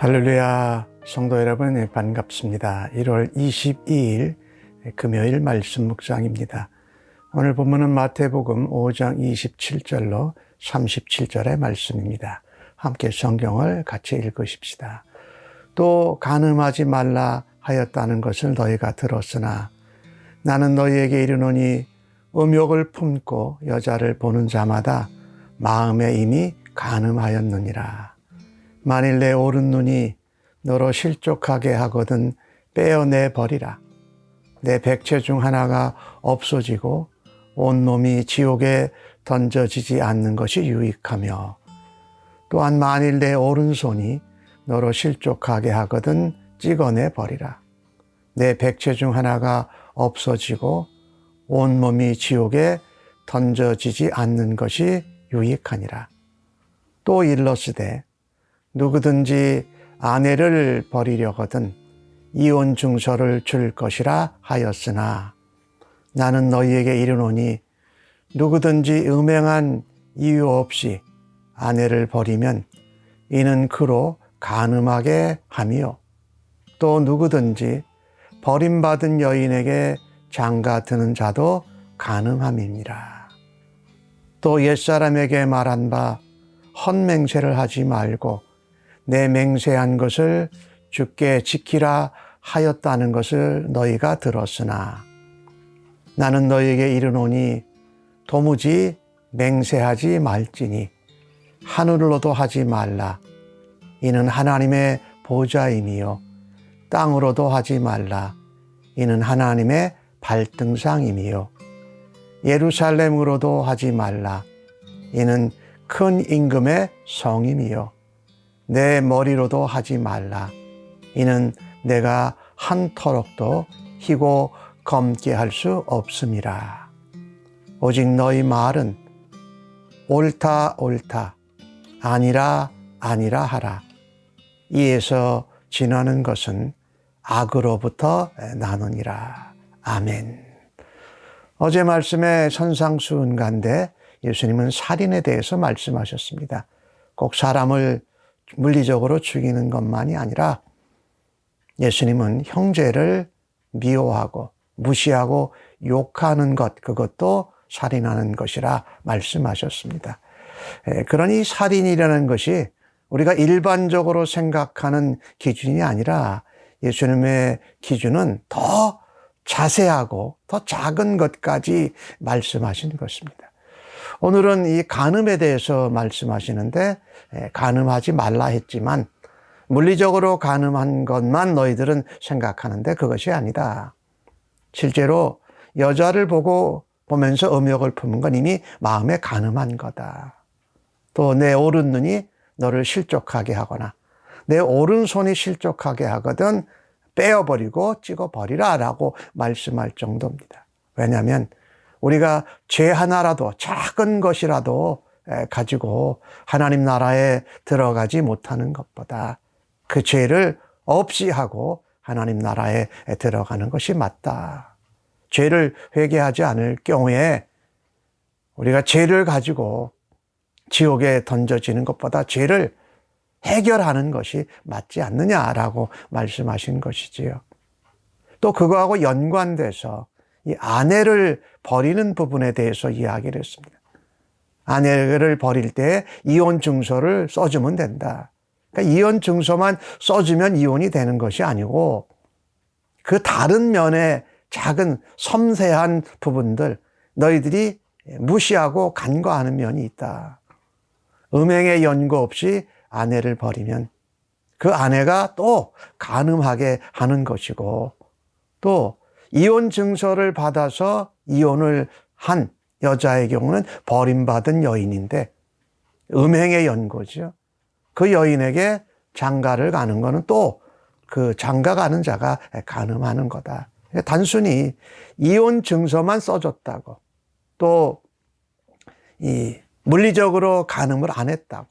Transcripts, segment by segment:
할렐루야, 성도 여러분 반갑습니다. 1월 22일 금요일 말씀 묵상입니다. 오늘 본문은 마태복음 5장 27절로 37절의 말씀입니다. 함께 성경을 같이 읽으십시다. 또 간음하지 말라 하였다는 것을 너희가 들었으나 나는 너희에게 이르노니 음욕을 품고 여자를 보는 자마다 마음에 이미 간음하였느니라. 만일 내 오른 눈이 너로 실족하게 하거든 빼어내 버리라. 내 백체 중 하나가 없어지고 온몸이 지옥에 던져지지 않는 것이 유익하며, 또한 만일 내 오른손이 너로 실족하게 하거든 찍어내 버리라. 내 백체 중 하나가 없어지고 온몸이 지옥에 던져지지 않는 것이 유익하니라. 또 일러스되 누구든지 아내를 버리려거든 이혼 증서를 줄 것이라 하였으나 나는 너희에게 이르노니 누구든지 음행한 이유 없이 아내를 버리면 이는 그로 간음하게 함이요, 또 누구든지 버림받은 여인에게 장가 드는 자도 간음함이니라. 또 옛사람에게 말한 바 헛맹세를 하지 말고 내 맹세한 것을 주께 지키라 하였다는 것을 너희가 들었으나 나는 너희에게 이르노니 도무지 맹세하지 말지니 하늘로도 하지 말라. 이는 하나님의 보좌임이요, 땅으로도 하지 말라. 이는 하나님의 발등상임이요, 예루살렘으로도 하지 말라. 이는 큰 임금의 성임이요, 내 머리로도 하지 말라. 이는 내가 한 터럭도 희고 검게 할 수 없음이라. 오직 너희 말은 옳다 옳다, 아니라 아니라 하라. 이에서 지나는 것은 악으로부터 나느니라. 아멘. 어제 말씀에 선상수훈가인데 예수님은 살인에 대해서 말씀하셨습니다. 꼭 사람을 물리적으로 죽이는 것만이 아니라 예수님은 형제를 미워하고 무시하고 욕하는 것, 그것도 살인하는 것이라 말씀하셨습니다. 그러니 살인이라는 것이 우리가 일반적으로 생각하는 기준이 아니라 예수님의 기준은 더 자세하고 더 작은 것까지 말씀하시는 것입니다. 오늘은 이 간음에 대해서 말씀하시는데, 간음하지 말라 했지만 물리적으로 간음한 것만 너희들은 생각하는데 그것이 아니다. 실제로 여자를 보면서 음욕을 품은 건 이미 마음에 간음한 거다. 또 내 오른 눈이 너를 실족하게 하거나 내 오른손이 실족하게 하거든 빼어버리고 찍어버리라 라고 말씀할 정도입니다. 왜냐하면 우리가 죄 하나라도, 작은 것이라도 가지고 하나님 나라에 들어가지 못하는 것보다 그 죄를 없이 하고 하나님 나라에 들어가는 것이 맞다. 죄를 회개하지 않을 경우에 우리가 죄를 가지고 지옥에 던져지는 것보다 죄를 해결하는 것이 맞지 않느냐라고 말씀하신 것이지요. 또 그거하고 연관돼서 이 아내를 버리는 부분에 대해서 이야기를 했습니다. 아내를 버릴 때 이혼 증서를 써주면 된다. 그러니까 이혼 증서만 써주면 이혼이 되는 것이 아니고 그 다른 면의 작은 섬세한 부분들, 너희들이 무시하고 간과하는 면이 있다. 음행의 연고 없이 아내를 버리면 그 아내가 또 간음하게 하는 것이고, 또 이혼 증서를 받아서 이혼을 한 여자의 경우는 버림받은 여인인데 음행의 연고죠. 그 여인에게 장가를 가는 거는 또 그 장가 가는 자가 간음하는 거다. 단순히 이혼 증서만 써줬다고, 또 이 물리적으로 간음을 안 했다고,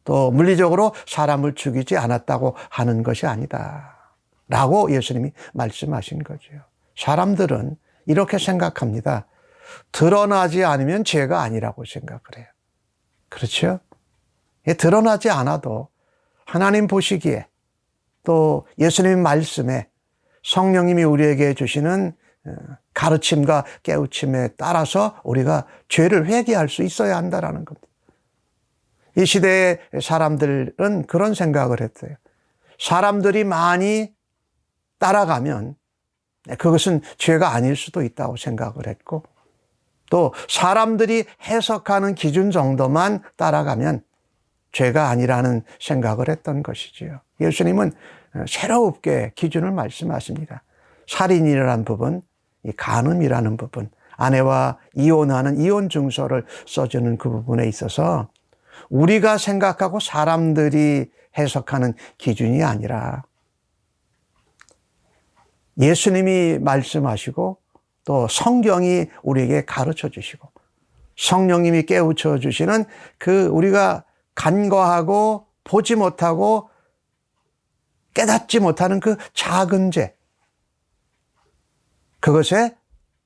또 물리적으로 사람을 죽이지 않았다고 하는 것이 아니다 라고 예수님이 말씀하신 거죠. 사람들은 이렇게 생각합니다. 드러나지 않으면 죄가 아니라고 생각을 해요. 그렇죠? 드러나지 않아도 하나님 보시기에 또 예수님 말씀에 성령님이 우리에게 주시는 가르침과 깨우침에 따라서 우리가 죄를 회개할 수 있어야 한다는 겁니다. 이 시대의 사람들은 그런 생각을 했어요. 사람들이 많이 따라가면 그것은 죄가 아닐 수도 있다고 생각을 했고, 또 사람들이 해석하는 기준 정도만 따라가면 죄가 아니라는 생각을 했던 것이지요. 예수님은 새롭게 기준을 말씀하십니다. 살인이라는 부분, 이 간음이라는 부분, 아내와 이혼하는 이혼 증서를 써주는 그 부분에 있어서 우리가 생각하고 사람들이 해석하는 기준이 아니라 예수님이 말씀하시고 또 성경이 우리에게 가르쳐 주시고 성령님이 깨우쳐 주시는 그 우리가 간과하고 보지 못하고 깨닫지 못하는 그 작은 죄, 그것에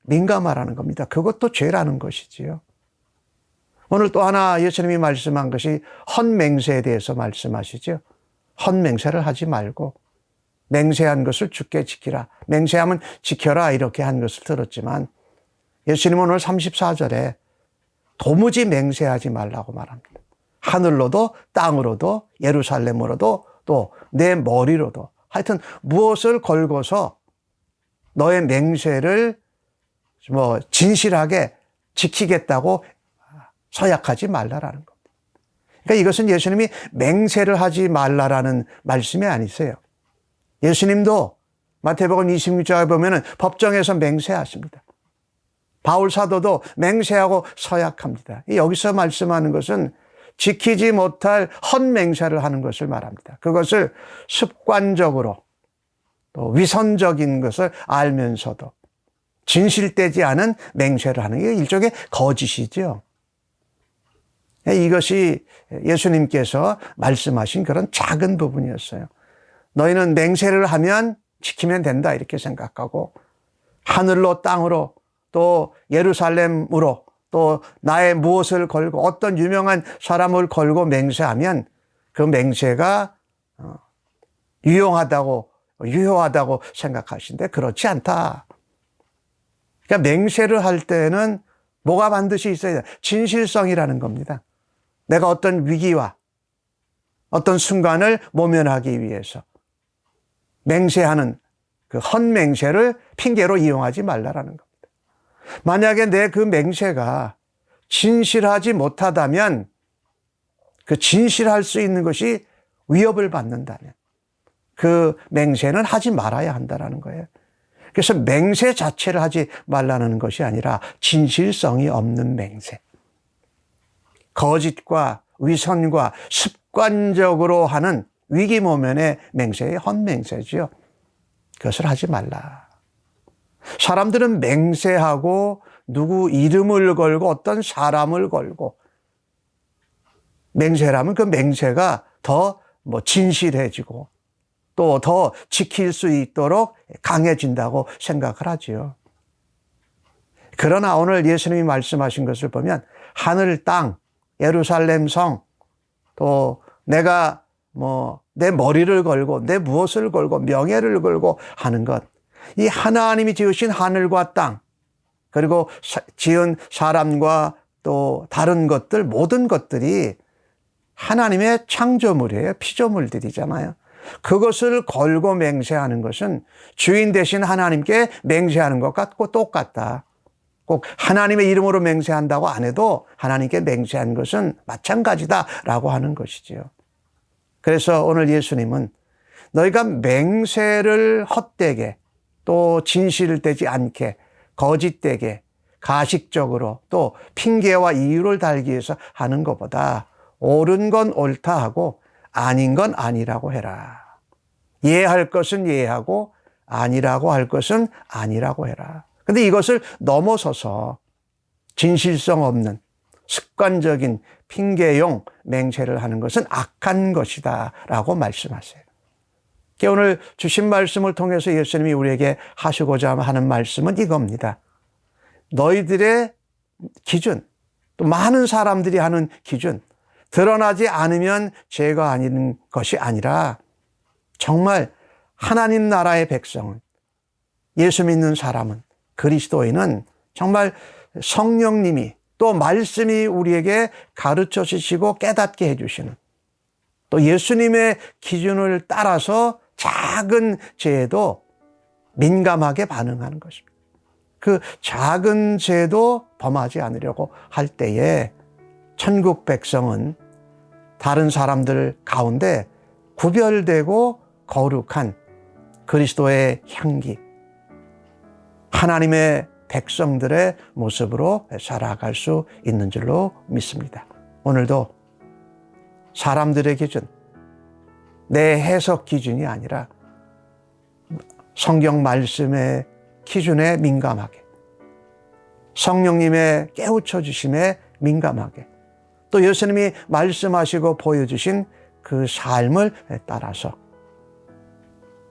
민감하라는 겁니다. 그것도 죄라는 것이지요. 오늘 또 하나 예수님이 말씀한 것이 헛맹세에 대해서 말씀하시죠. 헛맹세를 하지 말고 맹세한 것을 주께 지키라. 맹세하면 지켜라 이렇게 한 것을 들었지만 예수님은 오늘 34절에 도무지 맹세하지 말라고 말합니다. 하늘로도 땅으로도 예루살렘으로도 또 내 머리로도 하여튼 무엇을 걸고서 너의 맹세를 진실하게 지키겠다고 서약하지 말라라는 겁니다. 그러니까 이것은 예수님이 맹세를 하지 말라라는 말씀이 아니세요. 예수님도 마태복음 26장에 보면은 법정에서 맹세하십니다. 바울 사도도 맹세하고 서약합니다. 여기서 말씀하는 것은 지키지 못할 헛맹세를 하는 것을 말합니다. 그것을 습관적으로 또 위선적인 것을 알면서도 진실되지 않은 맹세를 하는 게 일종의 거짓이죠. 이것이 예수님께서 말씀하신 그런 작은 부분이었어요. 너희는 맹세를 하면 지키면 된다 이렇게 생각하고 하늘로 땅으로 또 예루살렘으로 또 나의 무엇을 걸고 어떤 유명한 사람을 걸고 맹세하면 그 맹세가 유효하다고 생각하시는데 그렇지 않다. 그러니까 맹세를 할 때는 뭐가 반드시 있어야 돼? 진실성이라는 겁니다. 내가 어떤 위기와 어떤 순간을 모면하기 위해서 맹세하는 그 헛맹세를 핑계로 이용하지 말라라는 겁니다. 만약에 내 그 맹세가 진실하지 못하다면 그 진실할 수 있는 것이 위협을 받는다면 그 맹세는 하지 말아야 한다는 거예요. 그래서 맹세 자체를 하지 말라는 것이 아니라 진실성이 없는 맹세. 거짓과 위선과 습관적으로 하는 위기 모면의 맹세의 헛맹세죠. 그것을 하지 말라. 사람들은 맹세하고 누구 이름을 걸고 어떤 사람을 걸고 맹세를 하면 그 맹세가 더 진실해지고 또 더 지킬 수 있도록 강해진다고 생각을 하지요. 그러나 오늘 예수님이 말씀하신 것을 보면 하늘, 땅, 예루살렘 성, 또 내가 내 머리를 걸고 내 무엇을 걸고 명예를 걸고 하는 것, 이 하나님이 지으신 하늘과 땅 그리고 지은 사람과 또 다른 것들 모든 것들이 하나님의 창조물이에요. 피조물들이잖아요. 그것을 걸고 맹세하는 것은 주인 되신 하나님께 맹세하는 것 같고 똑같다. 꼭 하나님의 이름으로 맹세한다고 안 해도 하나님께 맹세한 것은 마찬가지다라고 하는 것이지요. 그래서 오늘 예수님은 너희가 맹세를 헛되게 또 진실되지 않게 거짓되게 가식적으로 또 핑계와 이유를 달기 위해서 하는 것보다 옳은 건 옳다 하고 아닌 건 아니라고 해라. 이해할 것은 이해하고 아니라고 할 것은 아니라고 해라. 근데 이것을 넘어서서 진실성 없는 습관적인 핑계용 맹세를 하는 것은 악한 것이다 라고 말씀하세요. 오늘 주신 말씀을 통해서 예수님이 우리에게 하시고자 하는 말씀은 이겁니다. 너희들의 기준, 또 많은 사람들이 하는 기준, 드러나지 않으면 죄가 아닌 것이 아니라 정말 하나님 나라의 백성은, 예수 믿는 사람은, 그리스도인은 정말 성령님이 또 말씀이 우리에게 가르쳐 주시고 깨닫게 해주시는, 또 예수님의 기준을 따라서 작은 죄에도 민감하게 반응하는 것입니다. 그 작은 죄도 범하지 않으려고 할 때에 천국 백성은 다른 사람들 가운데 구별되고 거룩한 그리스도의 향기, 하나님의 백성들의 모습으로 살아갈 수 있는 줄로 믿습니다. 오늘도 사람들의 기준, 내 해석 기준이 아니라 성경 말씀의 기준에 민감하게, 성령님의 깨우쳐 주심에 민감하게, 또 예수님이 말씀하시고 보여주신 그 삶을 따라서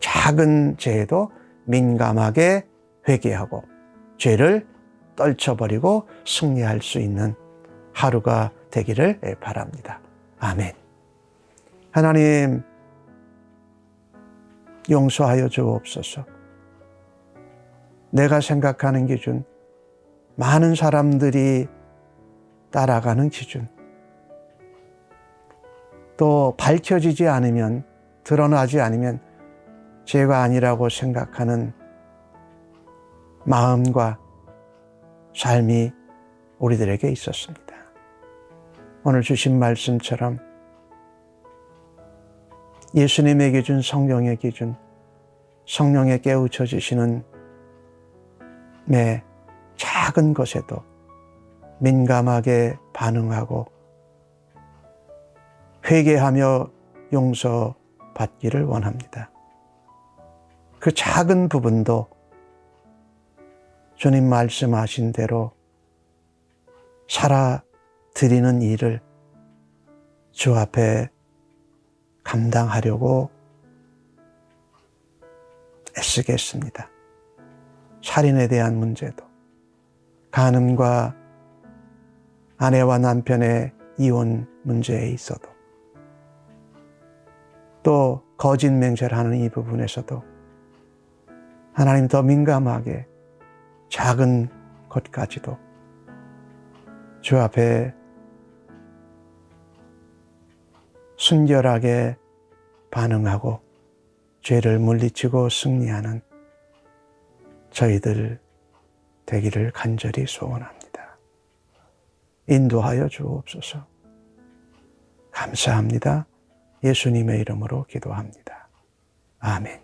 작은 죄에도 민감하게 회개하고 죄를 떨쳐버리고 승리할 수 있는 하루가 되기를 바랍니다. 아멘. 하나님, 용서하여 주옵소서. 내가 생각하는 기준, 많은 사람들이 따라가는 기준, 또 밝혀지지 않으면, 드러나지 않으면 죄가 아니라고 생각하는 마음과 삶이 우리들에게 있었습니다. 오늘 주신 말씀처럼 예수님의 기준, 성령의 기준, 성령에 깨우쳐 주시는 내 작은 것에도 민감하게 반응하고 회개하며 용서받기를 원합니다. 그 작은 부분도 주님 말씀하신 대로 살아드리는 일을 주 앞에 감당하려고 애쓰겠습니다. 살인에 대한 문제도, 간음과 아내와 남편의 이혼 문제에 있어도, 또 거짓 맹세하는 이 부분에서도 하나님 더 민감하게 작은 것까지도 주 앞에 순결하게 반응하고 죄를 물리치고 승리하는 저희들 되기를 간절히 소원합니다. 인도하여 주옵소서. 감사합니다. 예수님의 이름으로 기도합니다. 아멘.